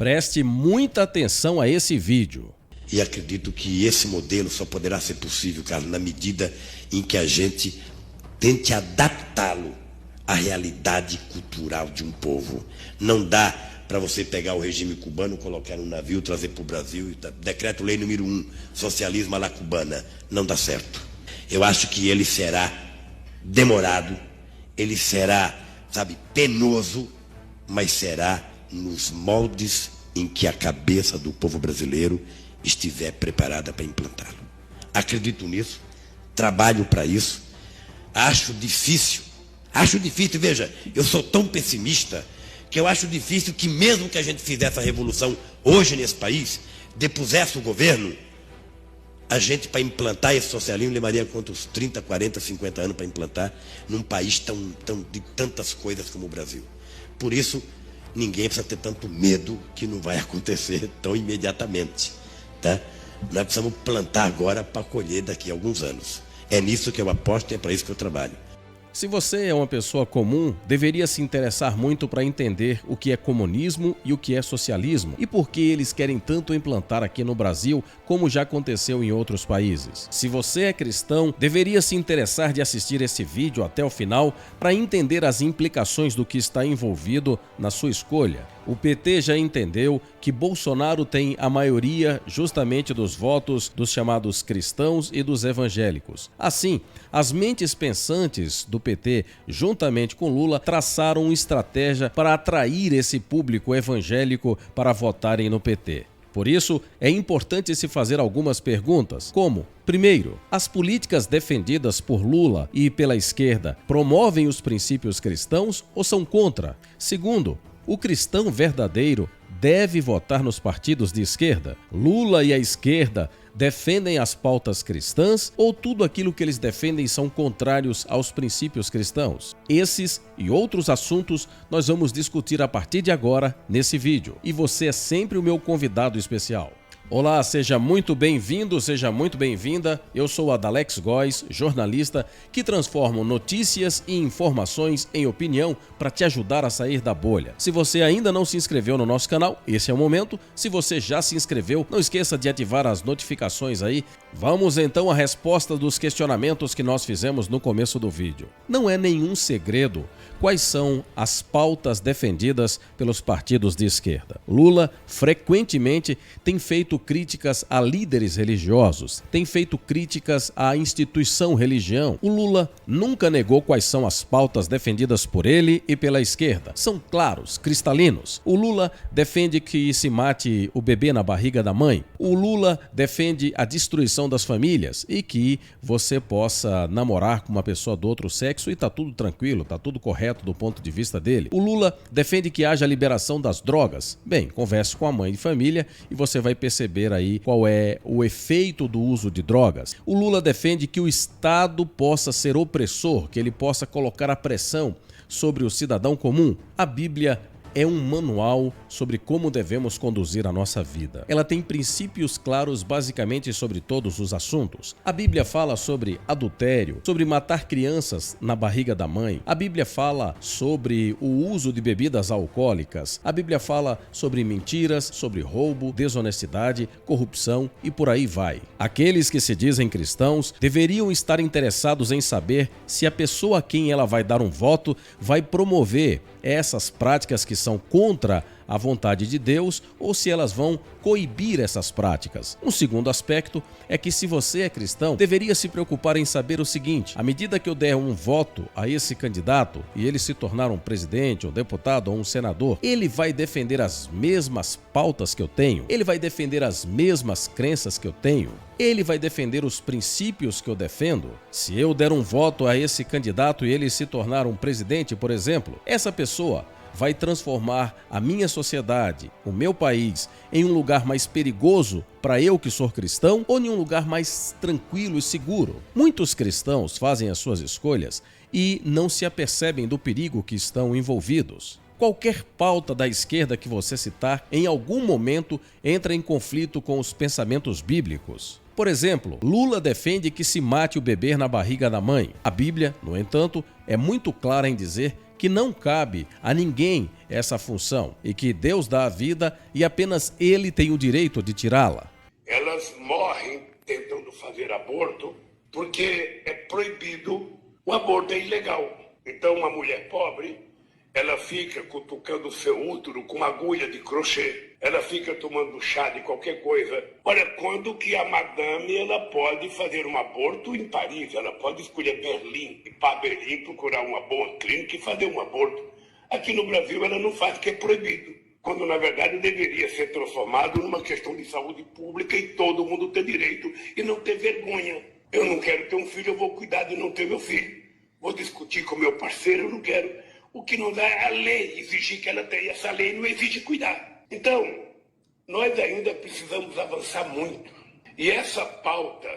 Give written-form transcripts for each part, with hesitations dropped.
Preste muita atenção a esse vídeo. E acredito que esse modelo só poderá ser possível, Carlos, na medida em que a gente tente adaptá-lo à realidade cultural de um povo. Não dá para você pegar o regime cubano, colocar num navio, trazer para o Brasil, decreto-lei número 1, socialismo à la cubana. Não dá certo. Eu acho que ele será demorado, ele será, penoso, mas será nos moldes em que a cabeça do povo brasileiro estiver preparada para implantá-lo. Acredito nisso, trabalho para isso, acho difícil, veja, eu sou tão pessimista que eu acho difícil que mesmo que a gente fizesse a revolução hoje nesse país, depusesse o governo, a gente para implantar esse socialismo levaria quantos 30, 40, 50 anos para implantar num país de tantas coisas como o Brasil. Por isso, ninguém precisa ter tanto medo que não vai acontecer tão imediatamente. Tá? Nós precisamos plantar agora para colher daqui a alguns anos. É nisso que eu aposto e é para isso que eu trabalho. Se você é uma pessoa comum, deveria se interessar muito para entender o que é comunismo e o que é socialismo e por que eles querem tanto implantar aqui no Brasil, como já aconteceu em outros países. Se você é cristão, deveria se interessar de assistir esse vídeo até o final para entender as implicações do que está envolvido na sua escolha. O PT já entendeu que Bolsonaro tem a maioria justamente dos votos dos chamados cristãos e dos evangélicos. Assim, as mentes pensantes do PT, juntamente com Lula, traçaram uma estratégia para atrair esse público evangélico para votarem no PT. Por isso, é importante se fazer algumas perguntas, como: primeiro, as políticas defendidas por Lula e pela esquerda promovem os princípios cristãos ou são contra? Segundo, o cristão verdadeiro deve votar nos partidos de esquerda? Lula e a esquerda defendem as pautas cristãs ou tudo aquilo que eles defendem são contrários aos princípios cristãos? Esses e outros assuntos nós vamos discutir a partir de agora nesse vídeo. E você é sempre o meu convidado especial. Olá, seja muito bem-vindo, seja muito bem-vinda. Eu sou Adalex Góes, jornalista que transforma notícias e informações em opinião para te ajudar a sair da bolha. Se você ainda não se inscreveu no nosso canal, esse é o momento. Se você já se inscreveu, não esqueça de ativar as notificações aí. Vamos então à resposta dos questionamentos que nós fizemos no começo do vídeo. Não é nenhum segredo quais são as pautas defendidas pelos partidos de esquerda. Lula frequentemente tem feito críticas a líderes religiosos, tem feito críticas à instituição religião. O Lula nunca negou quais são as pautas defendidas por ele e pela esquerda. São claros, cristalinos. O Lula defende que se mate o bebê na barriga da mãe. O Lula defende a destruição das famílias e que você possa namorar com uma pessoa do outro sexo e tá tudo tranquilo, tá tudo correto do ponto de vista dele. O Lula defende que haja liberação das drogas. Bem, converse com a mãe de família e você vai perceber aí qual é o efeito do uso de drogas. O Lula defende que o Estado possa ser opressor, que ele possa colocar a pressão sobre o cidadão comum. A Bíblia é um manual sobre como devemos conduzir a nossa vida. Ela tem princípios claros basicamente sobre todos os assuntos. A Bíblia fala sobre adultério, sobre matar crianças na barriga da mãe. A Bíblia fala sobre o uso de bebidas alcoólicas. A Bíblia fala sobre mentiras, sobre roubo, desonestidade, corrupção e por aí vai. Aqueles que se dizem cristãos deveriam estar interessados em saber se a pessoa a quem ela vai dar um voto vai promover essas práticas que são contra a vontade de Deus ou se elas vão coibir essas práticas. Um segundo aspecto é que se você é cristão, deveria se preocupar em saber o seguinte: à medida que eu der um voto a esse candidato e ele se tornar um presidente, um deputado ou um senador, ele vai defender as mesmas pautas que eu tenho? Ele vai defender as mesmas crenças que eu tenho? Ele vai defender os princípios que eu defendo? Se eu der um voto a esse candidato e ele se tornar um presidente, por exemplo, essa pessoa vai transformar a minha sociedade, o meu país, em um lugar mais perigoso para eu que sou cristão ou em um lugar mais tranquilo e seguro? Muitos cristãos fazem as suas escolhas e não se apercebem do perigo que estão envolvidos. Qualquer pauta da esquerda que você citar, em algum momento, entra em conflito com os pensamentos bíblicos. Por exemplo, Lula defende que se mate o bebê na barriga da mãe. A Bíblia, no entanto, é muito clara em dizer que não cabe a ninguém essa função e que Deus dá a vida e apenas Ele tem o direito de tirá-la. Elas morrem tentando fazer aborto porque é proibido, o aborto é ilegal. Então uma mulher pobre, ela fica cutucando o seu útero com uma agulha de crochê, ela fica tomando chá de qualquer coisa. Olha, quando que a madame ela pode fazer um aborto em Paris, ela pode escolher Berlim, ir para Berlim, procurar uma boa clínica e fazer um aborto. Aqui no Brasil ela não faz, porque é proibido, quando na verdade deveria ser transformado numa questão de saúde pública e todo mundo ter direito e não ter vergonha. Eu não quero ter um filho, eu vou cuidar de não ter meu filho. Vou discutir com meu parceiro, eu não quero. O que não dá é a lei exigir que ela tenha. Essa lei não exige cuidar. Então, nós ainda precisamos avançar muito. E essa pauta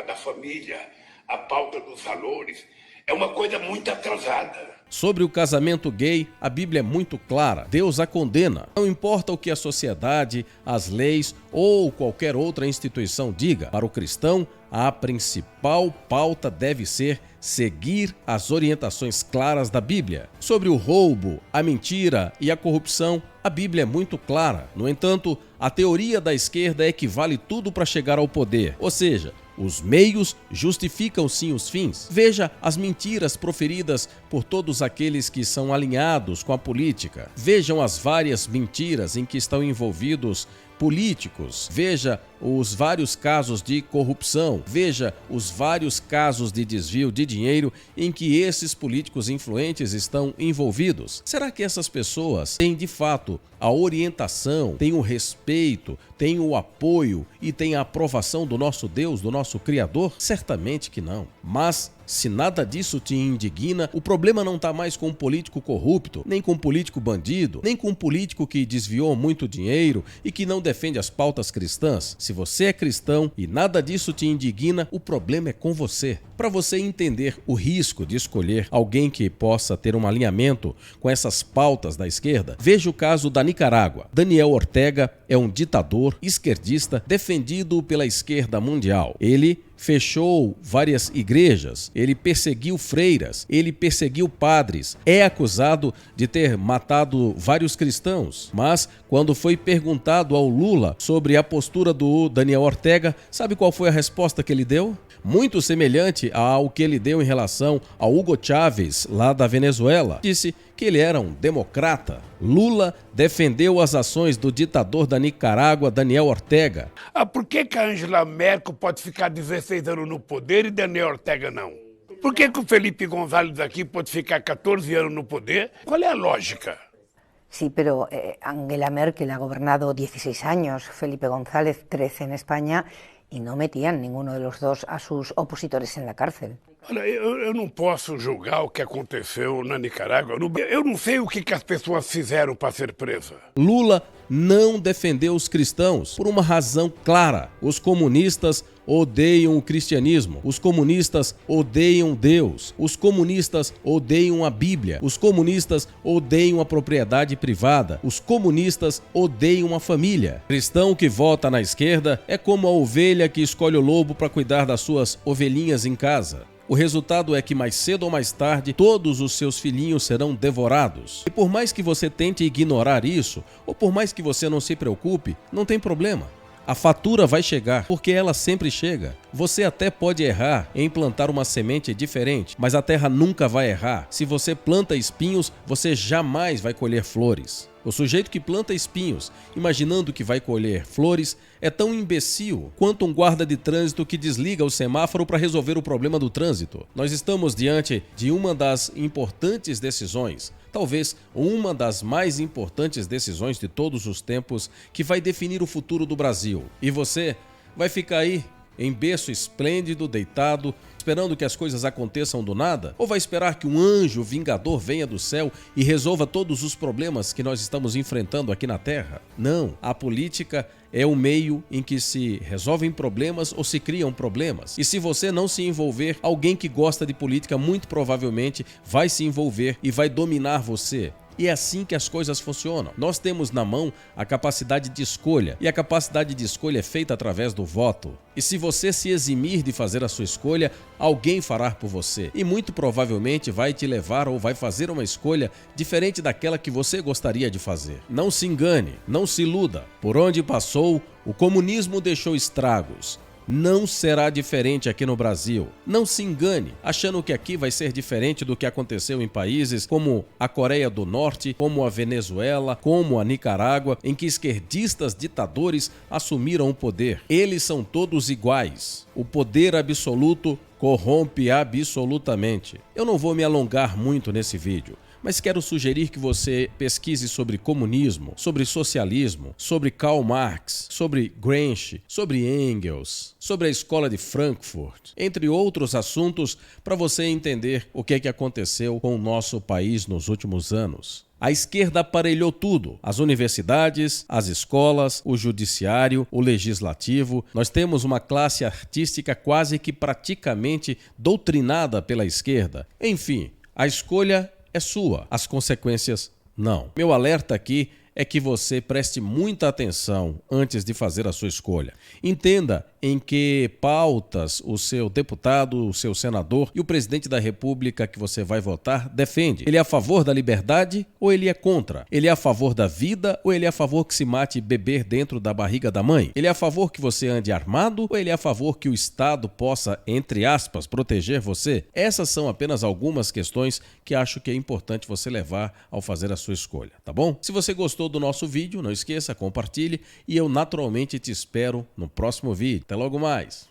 da família, a pauta dos valores, é uma coisa muito atrasada. Sobre o casamento gay, a Bíblia é muito clara. Deus a condena. Não importa o que a sociedade, as leis ou qualquer outra instituição diga. Para o cristão, a principal pauta deve ser seguir as orientações claras da Bíblia. Sobre o roubo, a mentira e a corrupção, a Bíblia é muito clara. No entanto, a teoria da esquerda é que vale tudo para chegar ao poder. Ou seja, os meios justificam sim os fins. Veja as mentiras proferidas por todos aqueles que são alinhados com a política. Vejam as várias mentiras em que estão envolvidos políticos. Veja os vários casos de corrupção. Veja os vários casos de desvio de dinheiro em que esses políticos influentes estão envolvidos. Será que essas pessoas têm de fato a orientação, têm o respeito, têm o apoio e têm a aprovação do nosso Deus, do nosso Criador? Certamente que não. Mas se nada disso te indigna, o problema não está mais com um político corrupto, nem com um político bandido, nem com um político que desviou muito dinheiro e que não defende as pautas cristãs. Se você é cristão e nada disso te indigna, o problema é com você. Para você entender o risco de escolher alguém que possa ter um alinhamento com essas pautas da esquerda, veja o caso da Nicarágua. Daniel Ortega é um ditador esquerdista defendido pela esquerda mundial. Ele fechou várias igrejas, ele perseguiu freiras, ele perseguiu padres, é acusado de ter matado vários cristãos. Mas quando foi perguntado ao Lula sobre a postura do Daniel Ortega, sabe qual foi a resposta que ele deu? Muito semelhante ao que ele deu em relação a Hugo Chávez, lá da Venezuela. Disse que ele era um democrata. Lula defendeu as ações do ditador da Nicarágua, Daniel Ortega. Por que a Angela Merkel pode ficar 16 anos no poder e Daniel Ortega não? Por que o Felipe González aqui pode ficar 14 anos no poder? Qual é a lógica? Sí, pero Angela Merkel ha gobernado 16 años, Felipe González 13 en España, y no metían ninguno de los dos a sus opositores en la cárcel. Olha, eu não posso julgar o que aconteceu na Nicarágua. Eu não sei o que as pessoas fizeram para ser presa. Lula não defendeu os cristãos por uma razão clara. Os comunistas odeiam o cristianismo. Os comunistas odeiam Deus. Os comunistas odeiam a Bíblia. Os comunistas odeiam a propriedade privada. Os comunistas odeiam a família. Cristão que vota na esquerda é como a ovelha que escolhe o lobo para cuidar das suas ovelhinhas em casa. O resultado é que mais cedo ou mais tarde todos os seus filhinhos serão devorados. E por mais que você tente ignorar isso, ou por mais que você não se preocupe, não tem problema. A fatura vai chegar, porque ela sempre chega. Você até pode errar em plantar uma semente diferente, mas a terra nunca vai errar. Se você planta espinhos, você jamais vai colher flores. O sujeito que planta espinhos, imaginando que vai colher flores, é tão imbecil quanto um guarda de trânsito que desliga o semáforo para resolver o problema do trânsito. Nós estamos diante de uma das importantes decisões, talvez uma das mais importantes decisões de todos os tempos, que vai definir o futuro do Brasil. E você vai ficar aí, em berço esplêndido, deitado, esperando que as coisas aconteçam do nada? Ou vai esperar que um anjo vingador venha do céu e resolva todos os problemas que nós estamos enfrentando aqui na Terra? Não, a política é o meio em que se resolvem problemas ou se criam problemas. E se você não se envolver, alguém que gosta de política muito provavelmente vai se envolver e vai dominar você. E é assim que as coisas funcionam. Nós temos na mão a capacidade de escolha, e a capacidade de escolha é feita através do voto. E se você se eximir de fazer a sua escolha, alguém fará por você. E muito provavelmente vai te levar ou vai fazer uma escolha diferente daquela que você gostaria de fazer. Não se engane, não se iluda. Por onde passou, o comunismo deixou estragos. Não será diferente aqui no Brasil. Não se engane, achando que aqui vai ser diferente do que aconteceu em países como a Coreia do Norte, como a Venezuela, como a Nicarágua, em que esquerdistas ditadores assumiram o poder. Eles são todos iguais. O poder absoluto corrompe absolutamente. Eu não vou me alongar muito nesse vídeo, mas quero sugerir que você pesquise sobre comunismo, sobre socialismo, sobre Karl Marx, sobre Gramsci, sobre Engels, sobre a escola de Frankfurt, entre outros assuntos, para você entender o que aconteceu com o nosso país nos últimos anos. A esquerda aparelhou tudo, as universidades, as escolas, o judiciário, o legislativo. Nós temos uma classe artística quase que praticamente doutrinada pela esquerda. Enfim, a escolha é sua, as consequências não. Meu alerta aqui é que você preste muita atenção antes de fazer a sua escolha. Entenda em que pautas o seu deputado, o seu senador e o presidente da República que você vai votar defende. Ele é a favor da liberdade ou ele é contra? Ele é a favor da vida ou ele é a favor que se mate beber dentro da barriga da mãe? Ele é a favor que você ande armado ou ele é a favor que o Estado possa, entre aspas, proteger você? Essas são apenas algumas questões que acho que é importante você levar ao fazer a sua escolha, tá bom? Se você gostou do nosso vídeo, não esqueça, compartilhe e eu naturalmente te espero no próximo vídeo. Até logo mais!